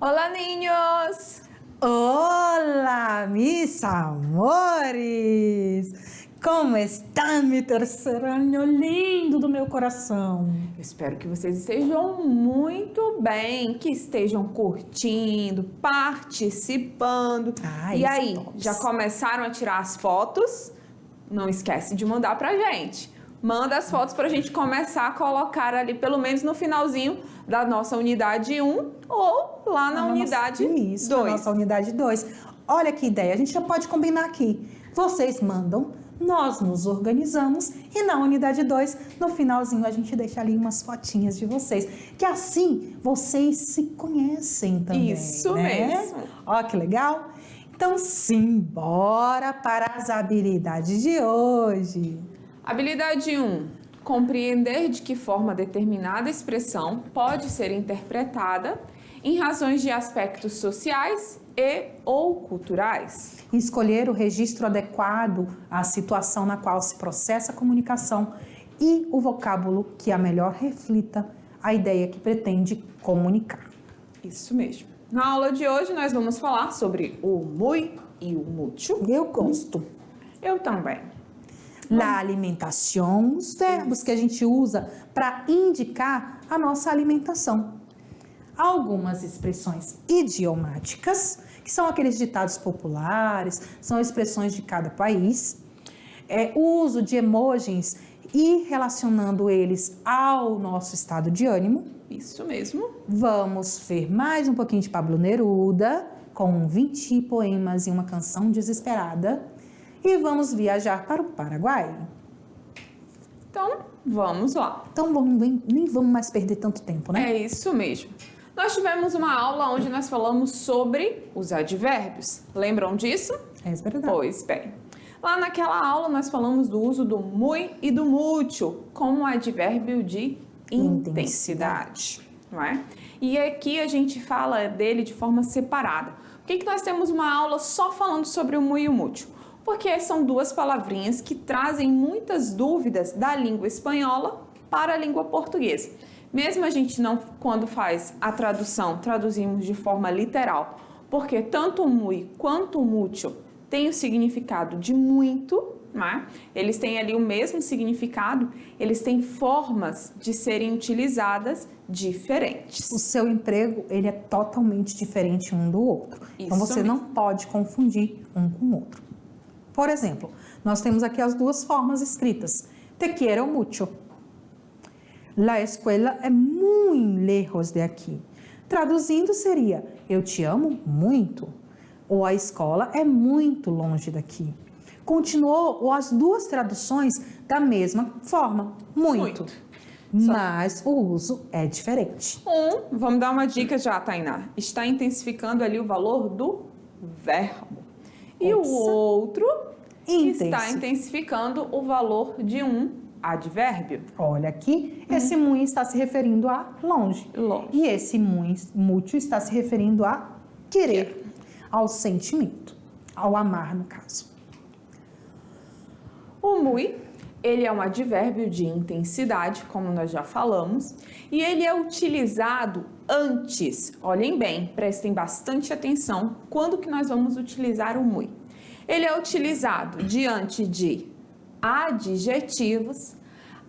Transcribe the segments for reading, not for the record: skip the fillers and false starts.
Olá, ninhos! Olá, mis amores! Como está, meu terceiro ano lindo do meu coração? Eu espero que vocês estejam muito bem, que estejam curtindo, participando. E aí, já começaram a tirar as fotos? Não esquece de mandar pra gente. Manda as fotos pra gente começar a colocar ali, pelo menos no finalzinho da nossa unidade 1 ou lá na unidade 2. Na nossa unidade 2. Olha que ideia, a gente já pode combinar aqui. Vocês mandam, nós nos organizamos e na unidade 2, no finalzinho, a gente deixa ali umas fotinhas de vocês. Que assim, vocês se conhecem também, Isso né? mesmo. Ó que legal. Então, bora para as habilidades de hoje. Habilidade 1. Compreender de que forma determinada expressão pode ser interpretada em razões de aspectos sociais e ou culturais. Escolher o registro adequado à situação na qual se processa a comunicação e o vocábulo que a melhor reflita a ideia que pretende comunicar. Isso mesmo. Na aula de hoje nós vamos falar sobre o muy e o mucho. Eu gosto. Eu também. Na alimentação, os verbos que a gente usa para indicar a nossa alimentação. Algumas expressões idiomáticas, que são aqueles ditados populares, são expressões de cada país. O uso de emojis e relacionando eles ao nosso estado de ânimo. Isso mesmo. Vamos ver mais um pouquinho de Pablo Neruda, com 20 poemas e uma canção desesperada. E vamos viajar para o Paraguai. Então, vamos lá. Então, nem vamos mais perder tanto tempo, né? É isso mesmo. Nós tivemos uma aula onde nós falamos sobre os advérbios. Lembram disso? É verdade. Pois bem. Lá naquela aula nós falamos do uso do muy e do mucho como advérbio de intensidade, não é? E aqui a gente fala dele de forma separada. Por que nós temos uma aula só falando sobre o muy e o mucho? Porque são duas palavrinhas que trazem muitas dúvidas da língua espanhola para a língua portuguesa. Mesmo a gente não, quando faz a tradução, traduzimos de forma literal, porque tanto o muy quanto o mucho têm o significado de muito, né? Eles têm ali o mesmo significado, eles têm formas de serem utilizadas diferentes. O seu emprego, ele é totalmente diferente um do outro. Então, você não pode confundir um com o outro. Por exemplo, nós temos aqui as duas formas escritas. Te quiero mucho. La escuela é muy lejos de aqui. Traduzindo seria, eu te amo muito. Ou a escola é muito longe daqui. Continuou as duas traduções da mesma forma, muito. Mas o uso é diferente. Vamos dar uma dica já, Tainá. Está intensificando ali o valor do verbo. E o outro está intensificando o valor de um advérbio. Olha aqui, esse muy está se referindo a longe. E esse mucho está se referindo a querer, ao sentimento, ao amar no caso. O muy, ele é um advérbio de intensidade, como nós já falamos, e ele é utilizado antes. Olhem bem, prestem bastante atenção quando que nós vamos utilizar o muy. Ele é utilizado diante de adjetivos,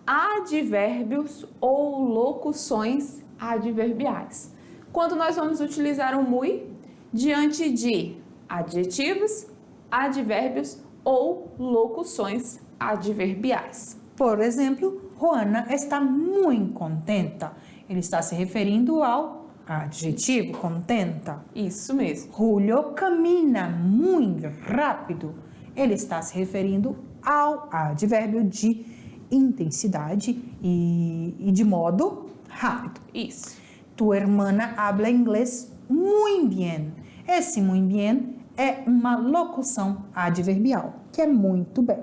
advérbios ou locuções adverbiais. Quando nós vamos utilizar o muy diante de adjetivos, advérbios ou locuções adverbiais. Por exemplo, Juana está muito contenta. Ele está se referindo ao adjetivo contenta. Isso mesmo. Julio camina muito rápido. Ele está se referindo ao advérbio de intensidade e de modo rápido. Isso. Tu hermana habla inglês muy bien. Esse muy bien é uma locução adverbial, que é muito bem.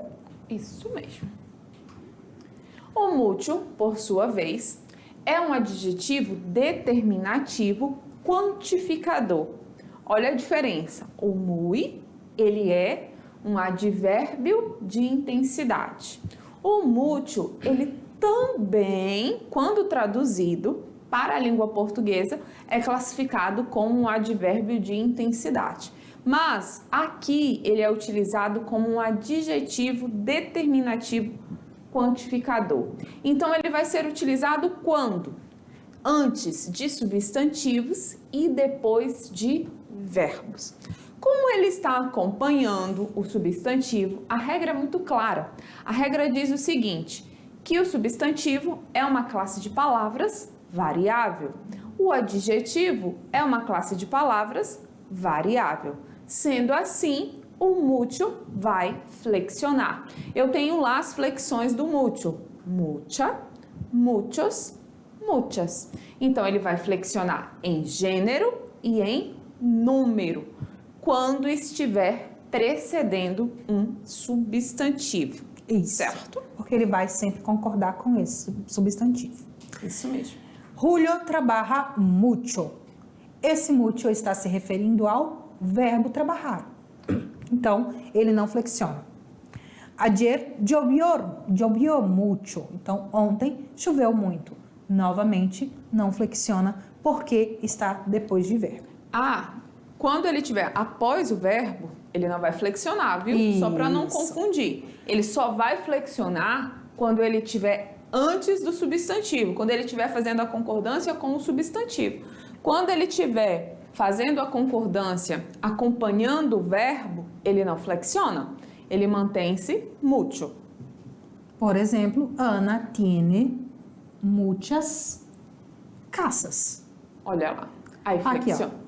Isso mesmo. O mucho, por sua vez, é um adjetivo determinativo quantificador. Olha a diferença. O muy, ele é um advérbio de intensidade. O mucho, ele também, quando traduzido, para a língua portuguesa, é classificado como um advérbio de intensidade. Mas aqui ele é utilizado como um adjetivo determinativo quantificador. Então ele vai ser utilizado quando? Antes de substantivos e depois de verbos. Como ele está acompanhando o substantivo, a regra é muito clara. A regra diz o seguinte, que o substantivo é uma classe de palavras variável. O adjetivo é uma classe de palavras variável. Sendo assim, o mútil vai flexionar. Eu tenho lá as flexões do mútil. Mucha, muchos, muchas. Então, ele vai flexionar em gênero e em número, quando estiver precedendo um substantivo. Isso. Certo? Porque ele vai sempre concordar com esse substantivo. Isso mesmo. Julio trabaja mucho. Esse mucho está se referindo ao verbo trabalhar. Então, ele não flexiona. Ayer llovió mucho. Então, ontem choveu muito. Novamente, não flexiona porque está depois de verbo. Quando ele estiver após o verbo, ele não vai flexionar, viu? Isso. Só para não confundir. Ele só vai flexionar quando ele estiver antes do substantivo, quando ele estiver fazendo a concordância com o substantivo. Quando ele estiver fazendo a concordância acompanhando o verbo, ele não flexiona. Ele mantém-se mucho. Por exemplo, Ana tiene muchas casas. Olha lá. Aí Aqui, flexiona. ó.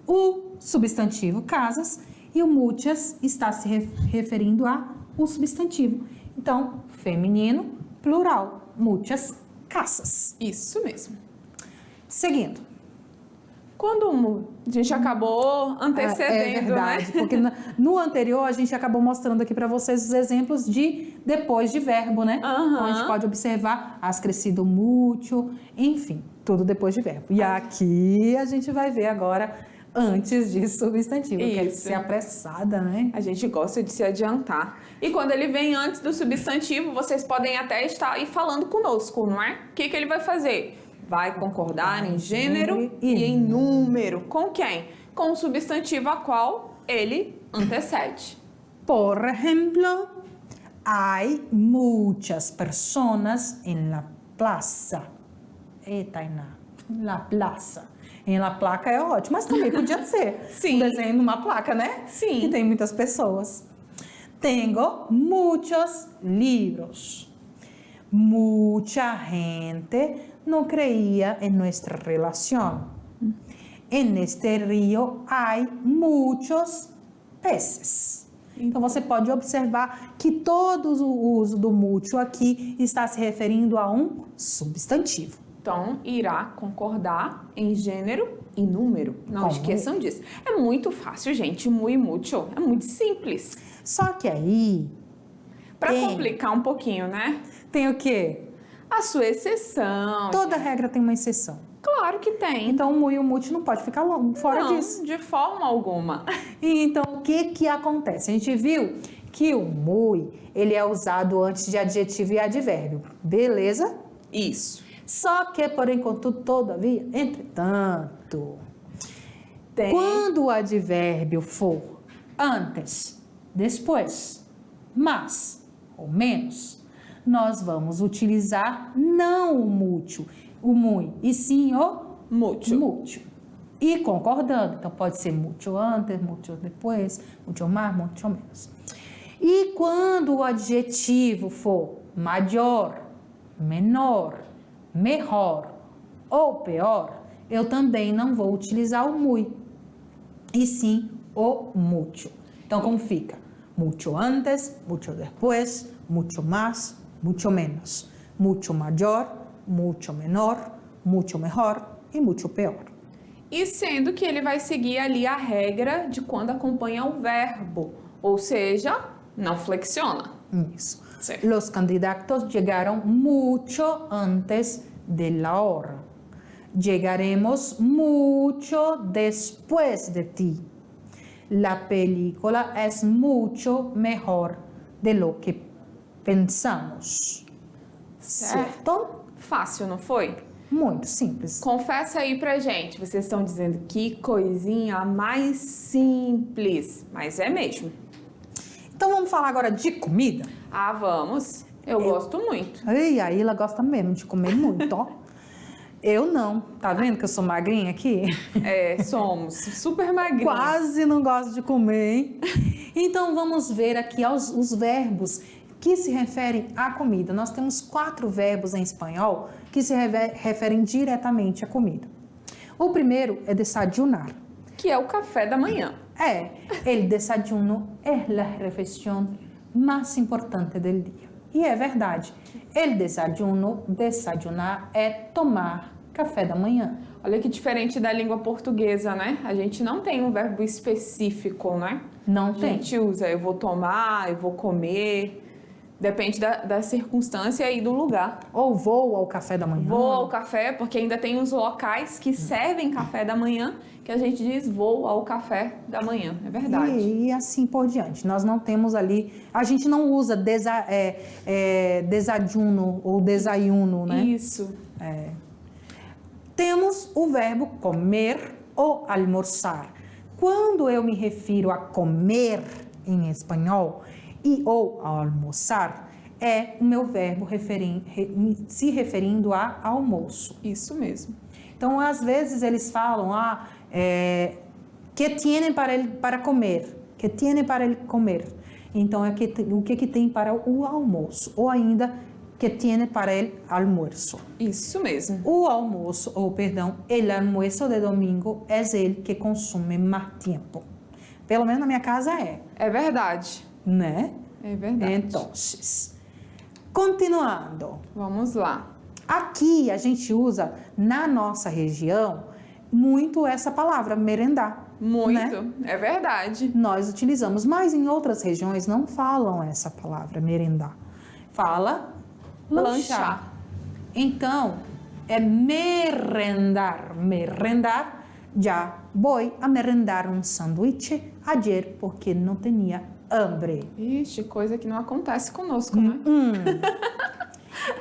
O substantivo casas e o muchas está se referindo ao substantivo. Então, feminino, plural, muchas casas. Isso mesmo. Seguindo. Quando a gente acabou antecedendo, É verdade, né? porque no anterior a gente acabou mostrando aqui para vocês os exemplos de depois de verbo, né? Então a gente pode observar as crescido mucho, enfim, tudo depois de verbo. E aqui a gente vai ver agora antes de substantivo, que é ser apressada, né? A gente gosta de se adiantar. E quando ele vem antes do substantivo, vocês podem até estar aí falando conosco, não é? O que ele vai fazer? Vai concordar em gênero e em número. Com quem? Com o substantivo a qual ele antecede. Por ejemplo, hay muchas personas en la plaza. Tainá, la plaza. Em la placa é ótimo, mas também podia ser Sim. um desenho numa placa, né? Sim. Que tem muitas pessoas. Tengo muchos libros. Mucha gente no creía en nuestra relación. En este río hay muchos peces. Então, você pode observar que todo o uso do mucho aqui está se referindo a um substantivo. Então, irá concordar em gênero e número. Não esqueçam disso. É muito fácil, gente. Muy mucho. É muito simples. Só que aí... Para complicar um pouquinho, né? Tem o quê? A sua exceção. Toda regra tem uma exceção. Claro que tem. Então, o mu e o mucho não pode ficar fora disso. Não, de forma alguma. E então, o que acontece? A gente viu que o muy, ele é usado antes de adjetivo e advérbio. Beleza? Isso. Só que, porém, contudo, todavia, entretanto, Tem. quando o advérbio for antes, depois, mais ou menos, nós vamos utilizar não o mútil, o muy, e sim o mútil. E concordando, então pode ser mútil antes, mútil depois, mútil mais, mútil menos. E quando o adjetivo for maior, menor, melhor ou pior, eu também não vou utilizar o muy, e sim o mútil. Então, como fica? Mucho antes, mucho después, mucho más, mucho menos. Mucho mayor, mucho menor, mucho mejor e mucho peor. E sendo que ele vai seguir ali a regra de quando acompanha o verbo, ou seja, não flexiona. Isso. Certo. Los candidatos llegaron mucho antes de la hora. Llegaremos mucho después de ti. La película es mucho mejor de lo que pensamos. Certo? Fácil, não foi? Muito simples. Confessa aí pra gente, vocês estão dizendo que coisinha mais simples, mas é mesmo. Então vamos falar agora de comida? Ah, vamos. Eu gosto muito. E a Ilha gosta mesmo de comer muito, ó. Eu não. Tá vendo que eu sou magrinha aqui? É, somos super magrinhos. Quase não gosto de comer, hein? Então vamos ver aqui os verbos que se referem à comida. Nós temos 4 verbos em espanhol que se referem diretamente à comida. O primeiro é desayunar. Que é o café da manhã. El desayuno es la refeição mais importante del dia. E é verdade. El desayuno, desayunar, é tomar café da manhã. Olha que diferente da língua portuguesa, né? A gente não tem um verbo específico, né? Não A tem. gente usa eu vou tomar, eu vou comer. Depende da circunstância e do lugar. Ou vou ao café da manhã. Vou ao café, porque ainda tem os locais que servem café da manhã, que a gente diz vou ao café da manhã. É verdade. E assim por diante. Nós não temos ali... A gente não usa desayuno ou desayuno, né? Isso. Temos o verbo comer ou almoçar. Quando eu me refiro a comer em espanhol e ou almoçar, é o meu verbo se referindo a almoço. Isso mesmo. Então, às vezes eles falam, que tiene para comer? Que tiene para ele comer? Então, o que tem para o almoço? Ou ainda, que tiene para el almuerzo? Isso mesmo. O almoço, el almuerzo de domingo es el que consume mais tempo. Pelo menos na minha casa é. É verdade. Né? É verdade. Então, continuando. Vamos lá. Aqui a gente usa, na nossa região, muito essa palavra, merendar. Muito. Né? É verdade. Nós utilizamos, mas em outras regiões não falam essa palavra, merendar. Fala lanchar. Então, é merendar. Merendar, já vou a merendar um sanduíche ayer porque não tinha hambre. Ixi, coisa que não acontece conosco, né?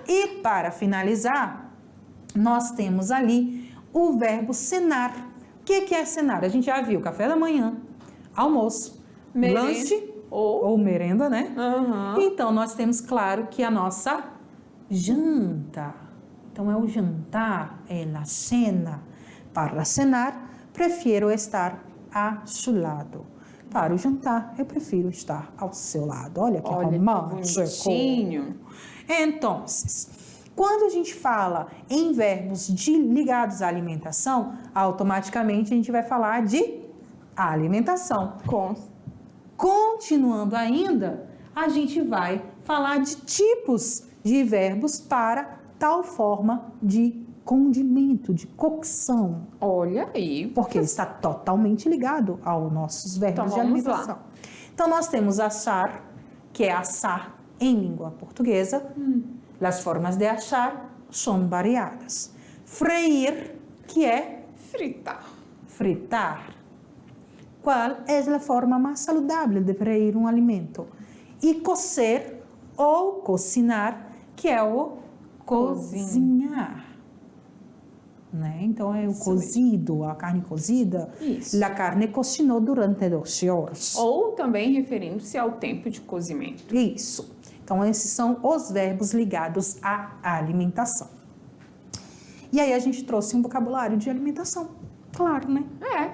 E para finalizar, nós temos ali o verbo cenar. O que é cenar? A gente já viu café da manhã, almoço, lanche ou merenda, né? Uhum. Então, nós temos, claro, que a nossa janta. Então, é o jantar, é a cena. Para cenar, prefiro estar a seu lado. Para o jantar, eu prefiro estar ao seu lado. Olha que romântico. Bonitinho. Então, quando a gente fala em verbos ligados à alimentação, automaticamente a gente vai falar de alimentação. Continuando ainda, a gente vai falar de tipos de verbos para tal forma de condimento, de cocção. Olha aí. Porque ele está totalmente ligado aos nossos verbos de alimentação. Lá. Então, nós temos assar, que é assar em língua portuguesa. As formas de assar são variadas. Freír, que é fritar. Qual é a forma mais saudável de freír um alimento? E cocer ou cocinar, que é o cozinhar. Né? Então, é o cozido, a carne cozida. Isso. A carne cocinou durante 12 horas. Ou também referindo-se ao tempo de cozimento. Isso. Então, esses são os verbos ligados à alimentação. E aí, a gente trouxe um vocabulário de alimentação. Claro, né?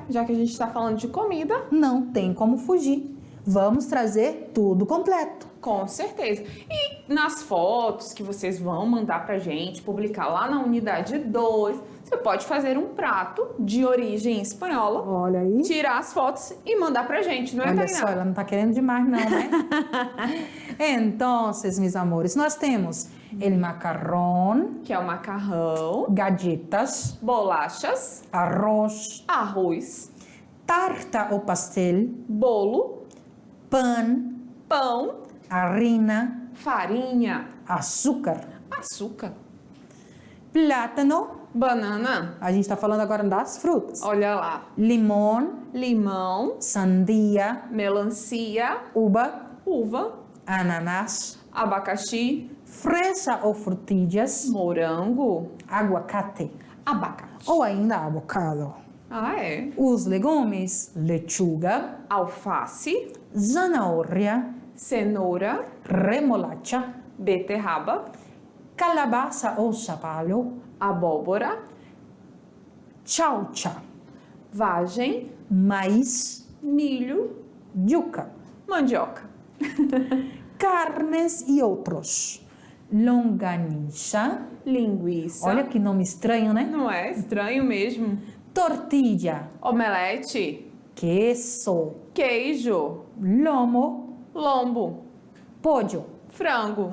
Já que a gente está falando de comida. Não tem como fugir. Vamos trazer tudo completo. Com certeza. E nas fotos que vocês vão mandar pra gente, publicar lá na unidade 2, você pode fazer um prato de origem espanhola. Olha aí. Tirar as fotos e mandar pra gente, não é, Olha Tainá? só, ela não tá querendo demais não, né? Então, meus amores, nós temos el macarrón, Que é o macarrão, galletas, bolachas, arroz, arroz, tarta ou pastel, bolo, pan, pão, harina, farinha, açúcar, açúcar, plátano, banana. a gente está falando agora das frutas, Olha lá. limão, Limão, sandia, melancia, uva, uva, ananás, abacaxi, Fresa ou frutillas, morango, aguacate. abacate. Ou ainda avocado. Ah, é. Os legumes, lechuga, Alface, zanahoria, cenoura, remolacha, beterraba, calabaça ou sapalho, abóbora, chaucha, vagem, maíz, milho, yuca, mandioca. carnes e outros. Longaniza, Linguiça. olha que nome estranho, né? Não é estranho mesmo? Tortilha, Omelete, queso, queijo, lomo, lombo, pollo, frango,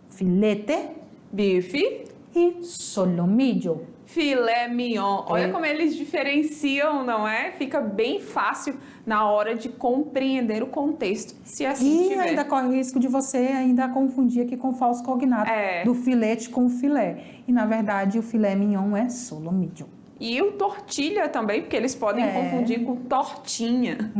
filete bife, e solomillo. filé mignon. Olha É. como eles diferenciam, não é? Fica bem fácil na hora de compreender o contexto, se assim E tiver. ainda corre o risco de você ainda confundir aqui com falso cognato, É. do filete com filé. E na verdade o filé mignon é solomillo. E o tortilha também, porque eles podem confundir com tortinha.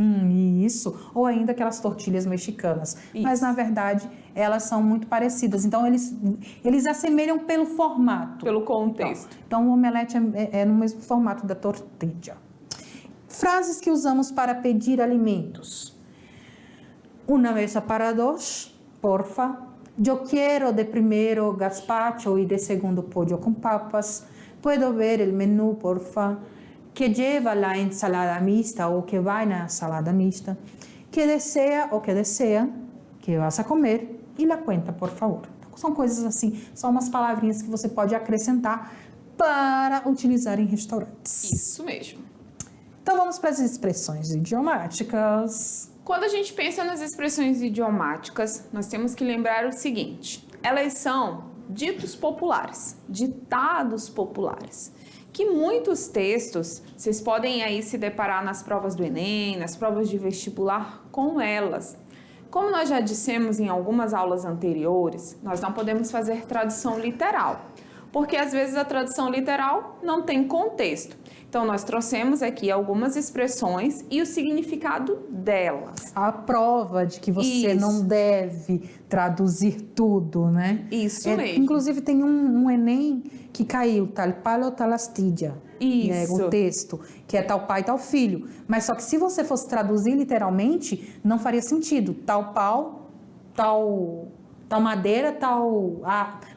Isso. Ou ainda aquelas tortilhas mexicanas. Isso. Mas na verdade elas são muito parecidas. Então eles assemelham pelo formato. Pelo contexto. Então o omelete é no mesmo formato da tortilha. Frases que usamos para pedir alimentos. Una mesa para dos, porfa. Yo quiero de primero gazpacho y de segundo pollo con papas. Puedo ver el menú, porfa. Que lleva la ensalada mixta o que va na salada mixta. Que desea o que desea, que vas a comer e la cuenta, por favor. Então, são coisas assim, são umas palavrinhas que você pode acrescentar para utilizar em restaurantes. Isso mesmo. Então vamos para as expressões idiomáticas. Quando a gente pensa nas expressões idiomáticas, nós temos que lembrar o seguinte: elas são ditos populares, ditados populares, que muitos textos, vocês podem aí se deparar nas provas do Enem, nas provas de vestibular com elas. Como nós já dissemos em algumas aulas anteriores, nós não podemos fazer tradução literal, porque às vezes a tradução literal não tem contexto. Então, nós trouxemos aqui algumas expressões e o significado delas. A prova de que você Isso. não deve traduzir tudo, né? Isso mesmo. Inclusive, tem um Enem que caiu, tal palo, tal astilla. Isso. O texto, que é tal pai, tal filho. Mas só que se você fosse traduzir literalmente, não faria sentido. Tal pau, tal madeira, tal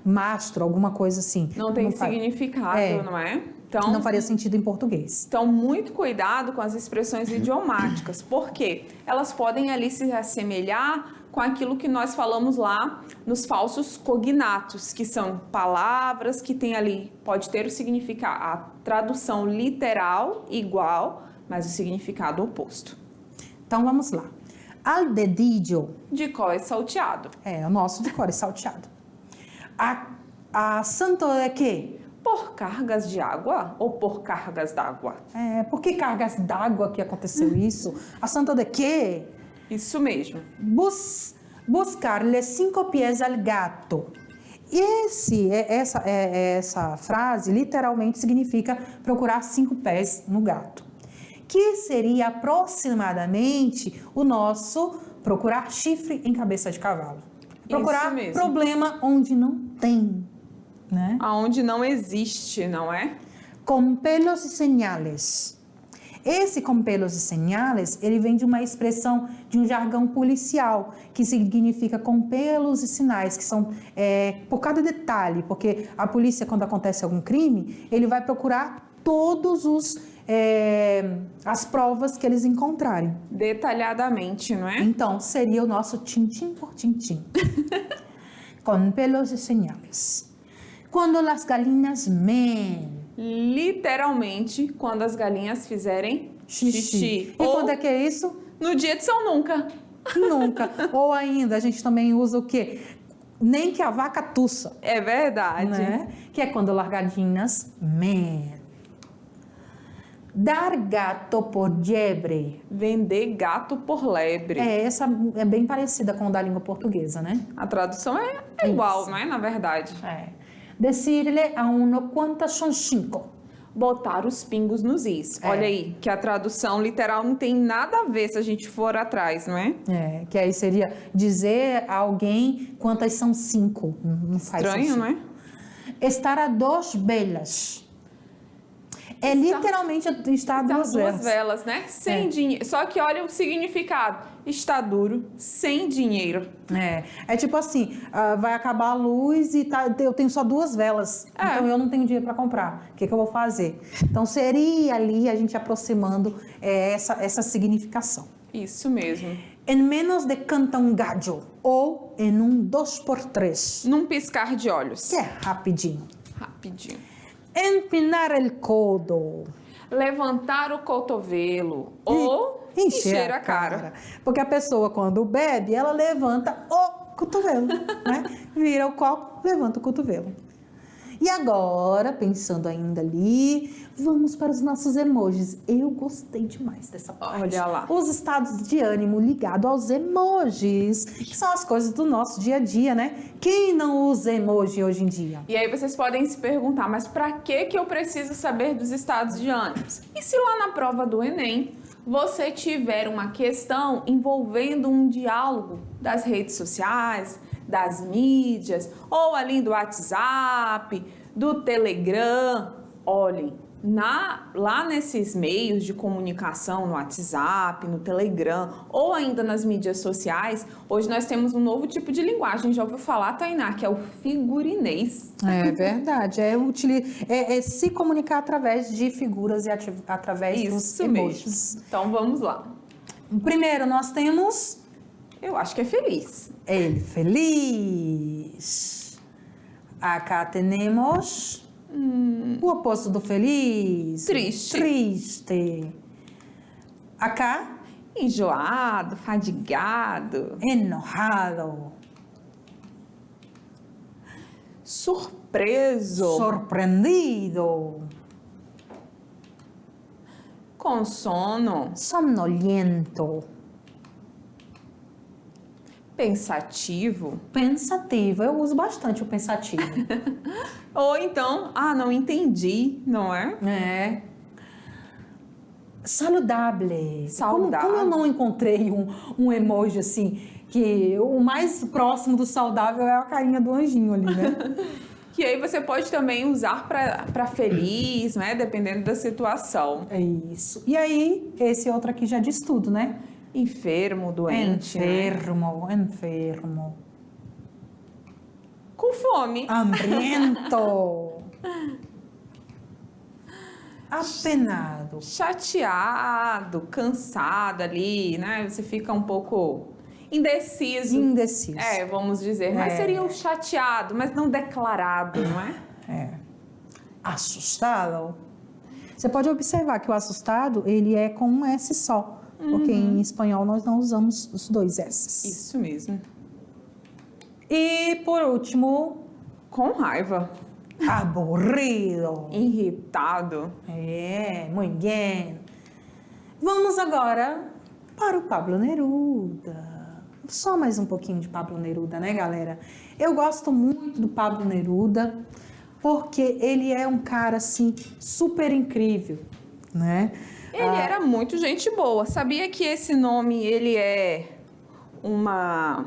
mastro, alguma coisa assim. Não tem faz. significado, não é? Então, Não faria sentido em português. Então, muito cuidado com as expressões idiomáticas, porque elas podem ali se assemelhar com aquilo que nós falamos lá nos falsos cognatos, que são palavras que tem ali, pode ter o significado, a tradução literal igual, mas o significado oposto. Então, vamos lá. Al dedillo. De cor salteado. É, o nosso de cor é salteado. A santo de quê? Por cargas de água ou por cargas d'água? Por que cargas d'água que aconteceu isso? A santo de quê? Isso mesmo. Buscarle 5 pies al gato. Essa frase literalmente significa procurar 5 pés no gato. Que seria aproximadamente o nosso procurar chifre em cabeça de cavalo. Procurar problema onde não tem, né? Aonde não existe, não é? Com pelos e señales. Esse com pelos e señales, ele vem de uma expressão de um jargão policial, que significa com pelos e sinais, que são por cada detalhe, porque a polícia, quando acontece algum crime, ele vai procurar todos as provas que eles encontrarem. Detalhadamente, não é? Então, seria o nosso tintim por tintim. Com pelos e señales. Quando as galinhas meem. Literalmente, quando as galinhas fizerem xixi. E quando é que é isso? No dia de São Nunca. Nunca. Ou ainda, a gente também usa o quê? Nem que a vaca tussa. É verdade. Né? Que é quando as galinhas meem. Dar gato por liebre. Vender gato por lebre. Essa é bem parecida com o da língua portuguesa, né? A tradução é igual, não é? Na verdade. Decirle a uno quantas são 5. botar os pingos nos is. Olha aí, que a tradução literal não tem nada a ver se a gente for atrás, não é? Que aí seria dizer a alguém quantas são 5. Não faz Estranho, sentido. não é? Estar a duas velas. Literalmente estar a duas velas. Né? Sem dinheiro. Só que olha o significado. Está duro, sem dinheiro. É tipo assim, vai acabar a luz e eu tenho só 2 velas. Então eu não tenho dinheiro para comprar. O que eu vou fazer? Então seria ali a gente aproximando essa significação. Isso mesmo. Em menos de cantangaggio ou em um 2x3. Num piscar de olhos. Que é rapidinho. Rapidinho. Empinar el codo. Levantar o cotovelo. Ou encher a cara. Porque a pessoa, quando bebe, ela levanta o cotovelo, né? Vira o copo, levanta o cotovelo. E agora, pensando ainda ali, vamos para os nossos emojis. Eu gostei demais dessa parte. Olha lá. Os estados de ânimo ligados aos emojis, que são as coisas do nosso dia a dia, né? Quem não usa emoji hoje em dia? E aí vocês podem se perguntar, mas para que eu preciso saber dos estados de ânimo? E se lá na prova do Enem você tiver uma questão envolvendo um diálogo das redes sociais, das mídias, ou ali do WhatsApp, do Telegram? Olhem, lá nesses meios de comunicação, no WhatsApp, no Telegram, ou ainda nas mídias sociais, hoje nós temos um novo tipo de linguagem, já ouviu falar, Tainá, que é o figurinês. É verdade, é se comunicar através de figuras e através dos emojis. Mesmo. Então vamos lá. Primeiro nós temos... Eu acho que é feliz. El feliz. Acá temos o oposto do feliz. Triste. Triste. Acá. Enjoado, fadigado. Enojado. Surpreso. Surpreendido. Com sono. Somnoliento. Pensativo. Pensativo. Eu uso bastante o pensativo. Ou então, não entendi, não é? É. Saudável. Saudável. Como eu não encontrei um emoji assim, que o mais próximo do saudável é a carinha do anjinho ali, né? Que aí você pode também usar para feliz, né? Dependendo da situação. É isso. E aí, esse outro aqui já diz tudo, né? Enfermo, doente. Enfermo, né? Enfermo. Com fome. Hambriento. Apenado. Chateado, cansado ali, né? Você fica um pouco indeciso. Indeciso. Vamos dizer. Mas seria o chateado, mas não declarado, não é? Assustado. Você pode observar que o assustado, ele é com um S só. Porque em espanhol nós não usamos os 2 S. Isso mesmo. E por último, Com raiva. aburrido. Irritado. Muito bem. Vamos agora para o Pablo Neruda. Só mais um pouquinho de Pablo Neruda, né, galera? Eu gosto muito do Pablo Neruda porque ele é um cara, assim, super incrível, né? Ele era muito gente boa. Sabia que esse nome, ele é uma...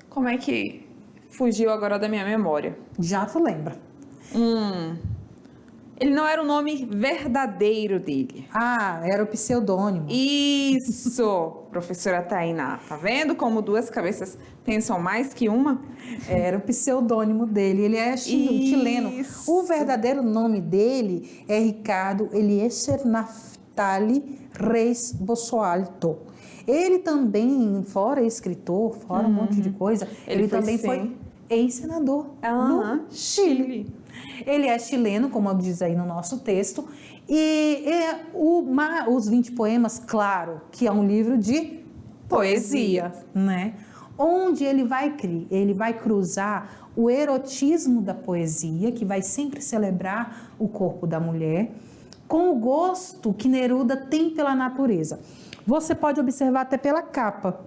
Como é que... Fugiu agora da minha memória. Já tu lembra. Ele não era o nome verdadeiro dele. Era o pseudônimo. Isso, professora Tainá. Tá vendo como 2 cabeças pensam mais que uma? Era o pseudônimo dele. Ele é chileno. O verdadeiro nome dele é Ricardo Eliezer Naftali Reis Bossoalto. Ele também, fora escritor, fora um monte de coisa, ele também foi ex-senador no Chile. Ele é chileno, como diz aí no nosso texto, e os 20 poemas, claro, que é um livro de poesia, né? Onde ele vai cruzar o erotismo da poesia, que vai sempre celebrar o corpo da mulher, com o gosto que Neruda tem pela natureza. Você pode observar até pela capa.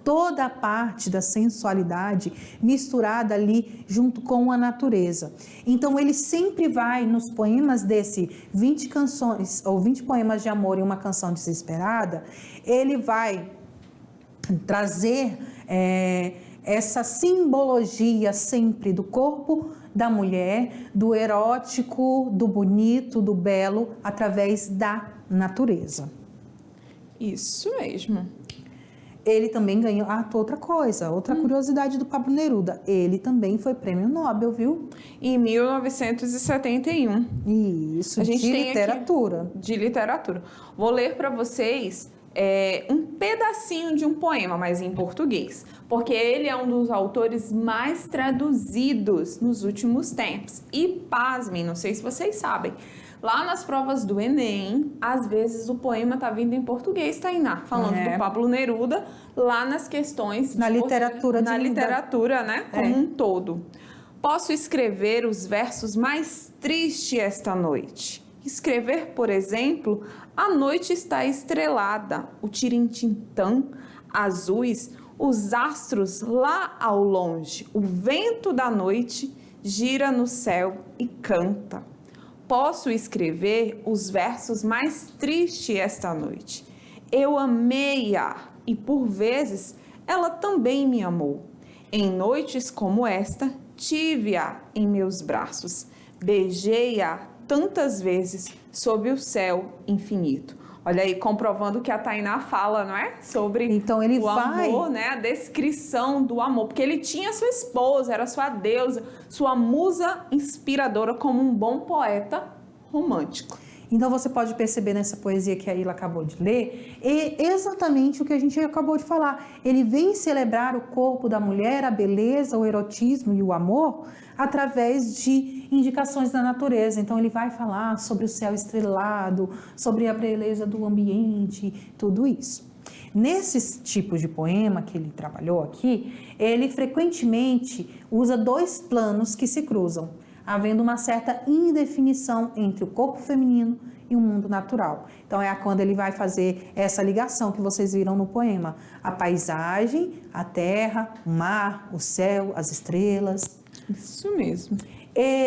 Toda a parte da sensualidade misturada ali junto com a natureza. Então, ele sempre vai, nos poemas desse 20 canções, ou 20 poemas de amor e uma canção desesperada, ele vai trazer essa simbologia sempre do corpo da mulher, do erótico, do bonito, do belo, através da natureza. Isso mesmo. Ele também ganhou... outra coisa, outra curiosidade do Pablo Neruda. Ele também foi prêmio Nobel, viu? Em 1971. Isso, A gente de tem literatura. Aqui, de literatura. Vou ler para vocês um pedacinho de um poema, mas em português. Porque ele é um dos autores mais traduzidos nos últimos tempos. E pasmem, não sei se vocês sabem, lá nas provas do Enem, às vezes o poema tá vindo em português, Tainá, falando do Pablo Neruda, lá nas questões... Na literatura. Na literatura, né? Como um todo. Posso escrever os versos mais tristes esta noite. Escrever, por exemplo, a noite está estrelada, o tirintintã, azuis, os astros lá ao longe, o vento da noite gira no céu e canta. Posso escrever os versos mais tristes esta noite. Eu amei-a e, por vezes, ela também me amou. Em noites como esta, tive-a em meus braços. Beijei-a tantas vezes sob o céu infinito. Olha aí, comprovando que a Tainá fala, não é? Sobre então, ele amor, né? A descrição do amor. Porque ele tinha sua esposa, era sua deusa, sua musa inspiradora como um bom poeta romântico. Então, você pode perceber nessa poesia que a Ilha acabou de ler, exatamente o que a gente acabou de falar. Ele vem celebrar o corpo da mulher, a beleza, o erotismo e o amor através de indicações da natureza. Então, ele vai falar sobre o céu estrelado, sobre a beleza do ambiente, tudo isso. Nesses tipos de poema que ele trabalhou aqui, ele frequentemente usa dois planos que se cruzam, havendo uma certa indefinição entre o corpo feminino e o mundo natural. Então, é quando ele vai fazer essa ligação que vocês viram no poema. A paisagem, a terra, o mar, o céu, as estrelas. Isso mesmo.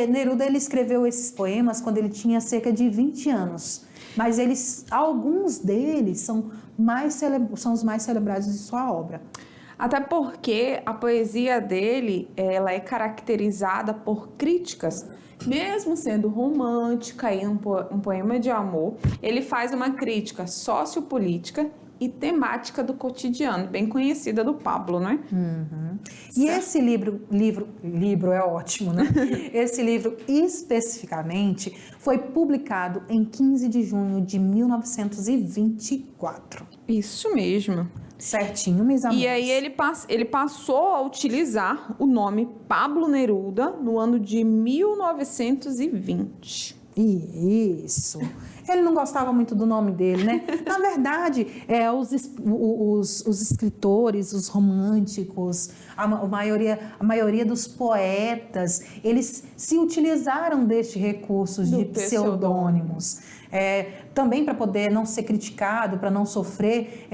Neruda, ele escreveu esses poemas quando ele tinha cerca de 20 anos. Mas alguns deles são os mais celebrados de sua obra. Até porque a poesia dele, ela é caracterizada por críticas, mesmo sendo romântica e um poema de amor, ele faz uma crítica sociopolítica e temática do cotidiano, bem conhecida do Pablo, não é? E esse livro é ótimo, né? Esse livro especificamente foi publicado em 15 de junho de 1924. Isso mesmo. Certinho, meus amores. E aí ele passou a utilizar o nome Pablo Neruda no ano de 1920. Isso. Ele não gostava muito do nome dele, né? Na verdade, os escritores, os românticos, a maioria dos poetas, eles se utilizaram deste recurso de pseudônimos. Também para poder não ser criticado, para não sofrer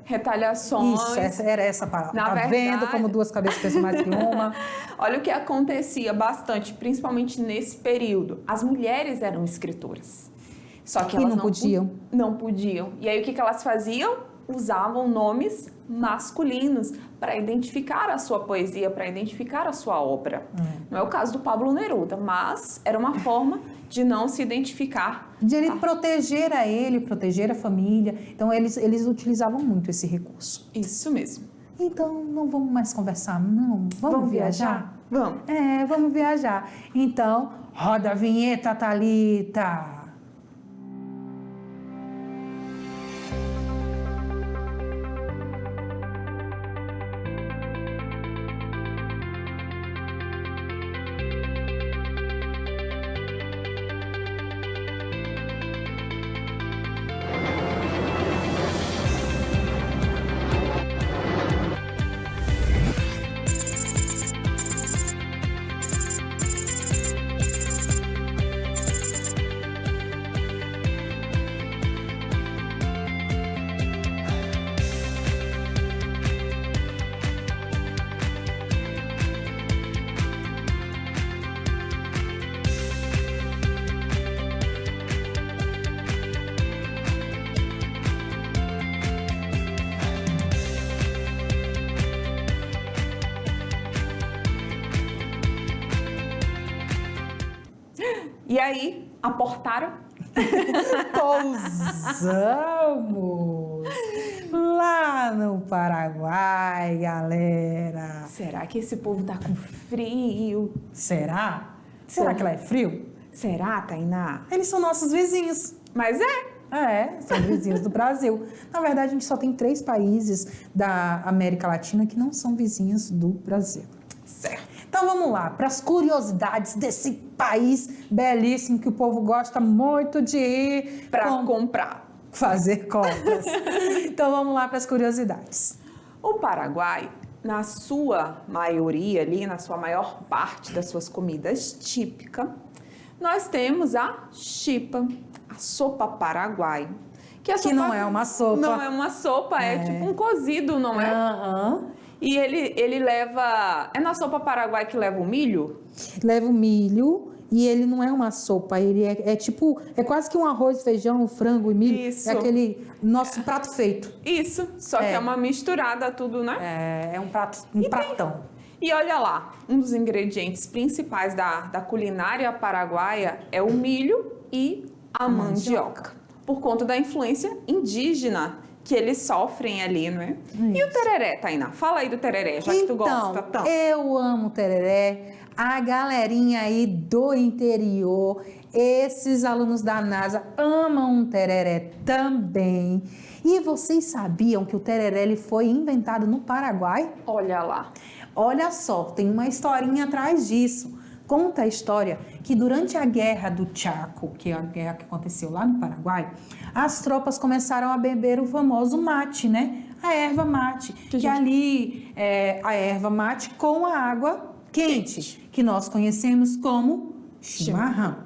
retaliações. Isso, era essa palavra. Na verdade, vendo como duas cabeças pensam mais que uma. Olha o que acontecia bastante, principalmente nesse período. As mulheres eram escritoras. Só que elas não podiam. Não podiam. E aí o que elas faziam? Usavam nomes masculinos para identificar a sua poesia, para identificar a sua obra. Não é o caso do Pablo Neruda, mas era uma forma de não se identificar. De ele proteger a família. Então, eles utilizavam muito esse recurso. Isso mesmo. Então, não vamos mais conversar, não? Vamos viajar? Vamos. Vamos viajar. Então, roda a vinheta, Thalita. E aí, aportaram? Pousamos lá no Paraguai, galera. Será que esse povo tá com frio? Será? Será que lá é frio? Será, Tainá? Eles são nossos vizinhos. Mas é. São vizinhos do Brasil. Na verdade, a gente só tem 3 países da América Latina que não são vizinhos do Brasil. Certo. Então vamos lá, para as curiosidades desse país belíssimo que o povo gosta muito de ir Para comprar. fazer compras. Então vamos lá para as curiosidades. O Paraguai, na sua maioria ali, na sua maior parte das suas comidas típicas, nós temos a chipa, a sopa paraguai. Que não é uma sopa. Não é uma sopa, é tipo um cozido, não é? E ele leva... É na sopa paraguai que leva o milho? Leva o milho e ele não é uma sopa, ele é tipo... É quase que um arroz, feijão, frango e milho. Isso. É aquele nosso prato feito. Isso, só que é uma misturada tudo, né? É um prato, pratão. E olha lá, um dos ingredientes principais da culinária paraguaia é o milho e a mandioca. Por conta da influência indígena que eles sofrem ali, não é? E o tereré, Tainá? Fala aí do tereré, já que tu gosta tanto. Eu amo tereré. A galerinha aí do interior, esses alunos da NASA amam um tereré também. E vocês sabiam que o tereré ele foi inventado no Paraguai? Olha lá. Olha só, tem uma historinha atrás disso. Conta a história que durante a Guerra do Chaco, que é a guerra que aconteceu lá no Paraguai, as tropas começaram a beber o famoso mate, né? A erva mate, que ali é a erva mate com a água quente, que nós conhecemos como chimarrão.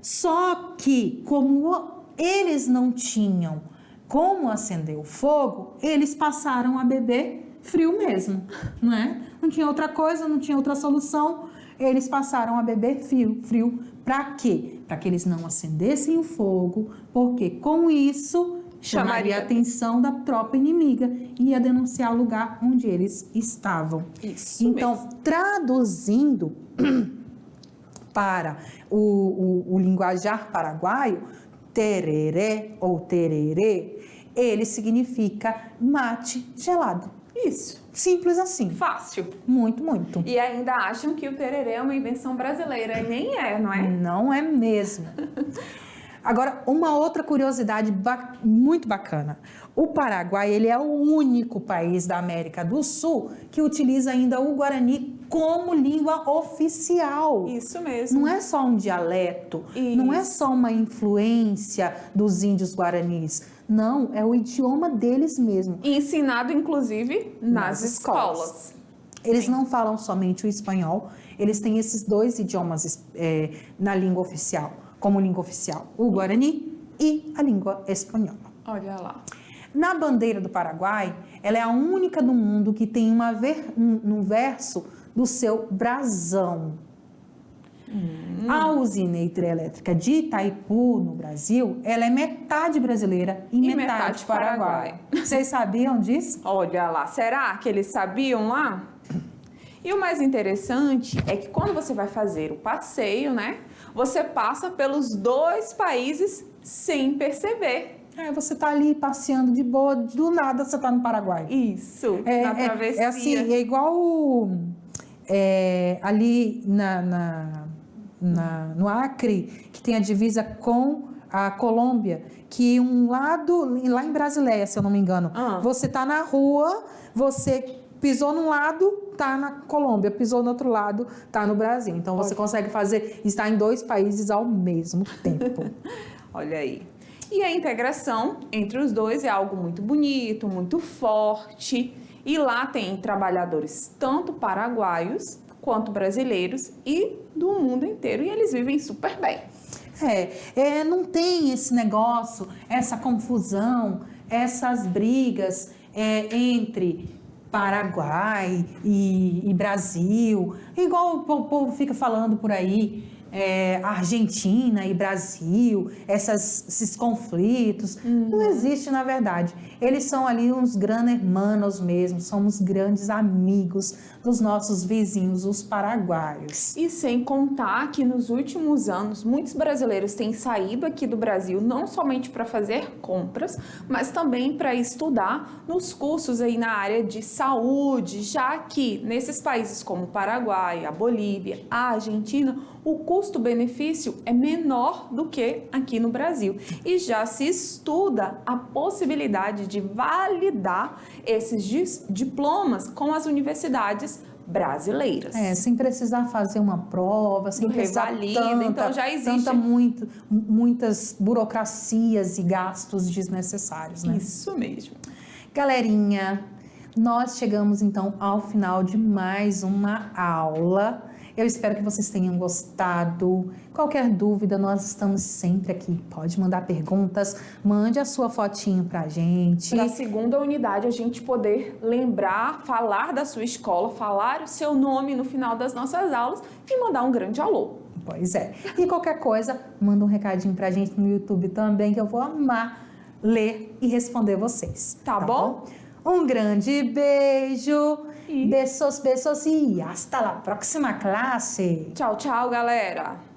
Só que, como eles não tinham como acender o fogo, eles passaram a beber frio mesmo, não é? Não tinha outra coisa, não tinha outra solução. Eles passaram a beber frio. Para quê? Para que eles não acendessem o fogo, porque com isso chamaria a atenção da tropa inimiga e ia denunciar o lugar onde eles estavam. Isso então, mesmo. Traduzindo para o linguajar paraguaio, tereré ou tererê, ele significa mate gelado. Isso. Simples assim. Fácil. Muito, muito. E ainda acham que o tererê é uma invenção brasileira. E nem é, não é? Não é mesmo. Agora, uma outra curiosidade muito bacana. O Paraguai, ele é o único país da América do Sul que utiliza ainda o Guarani como língua oficial. Isso mesmo. Não é só um dialeto, Isso. Não é só uma influência dos índios guaranis. Não, é o idioma deles mesmo. Ensinado, inclusive, nas escolas. Eles não falam somente o espanhol, eles têm esses 2 idiomas na língua oficial, como língua oficial, o Guarani e a língua espanhola. Olha lá. Na bandeira do Paraguai, ela é a única do mundo que tem um verso do seu brasão. A usina hidrelétrica de Itaipu, no Brasil, ela é metade brasileira e metade paraguaia. Vocês sabiam disso? Olha lá, será que eles sabiam lá? E o mais interessante é que quando você vai fazer o passeio, né? Você passa pelos 2 países sem perceber. Você tá ali passeando de boa, do nada você tá no Paraguai. Isso, na travessia. É assim, é igual ali no Acre, que tem a divisa com a Colômbia, que um lado, lá em Brasileia, se eu não me engano, você tá na rua, você pisou num lado, tá na Colômbia, pisou no outro lado, tá no Brasil. Então você consegue estar em 2 países ao mesmo tempo. Olha aí. E a integração entre os 2 é algo muito bonito, muito forte. E lá tem trabalhadores tanto paraguaios quanto brasileiros e do mundo inteiro. E eles vivem super bem. Não tem esse negócio, essa confusão, essas brigas entre Paraguai e Brasil. Igual o povo fica falando por aí, Argentina e Brasil, esses conflitos. Não existe, na verdade. Eles são ali uns grandes hermanos mesmo, somos grandes amigos dos nossos vizinhos, os paraguaios. E sem contar que nos últimos anos, muitos brasileiros têm saído aqui do Brasil, não somente para fazer compras, mas também para estudar nos cursos aí na área de saúde, já que nesses países como o Paraguai, a Bolívia, a Argentina, o custo-benefício é menor do que aqui no Brasil. E já se estuda a possibilidade de validar esses diplomas com as universidades brasileiras. Sem precisar fazer uma prova, sem precisar então já existe muitas burocracias e gastos desnecessários, né? Isso mesmo. Galerinha, nós chegamos então ao final de mais uma aula. Eu espero que vocês tenham gostado. Qualquer dúvida, nós estamos sempre aqui. Pode mandar perguntas, mande a sua fotinho pra gente. Para a segunda unidade, a gente poder lembrar, falar da sua escola, falar o seu nome no final das nossas aulas e mandar um grande alô. Pois é. E qualquer coisa, manda um recadinho pra gente no YouTube também, que eu vou amar ler e responder vocês. Tá bom? Um grande beijo. Besos, besos e hasta la próxima classe. Tchau, tchau, galera.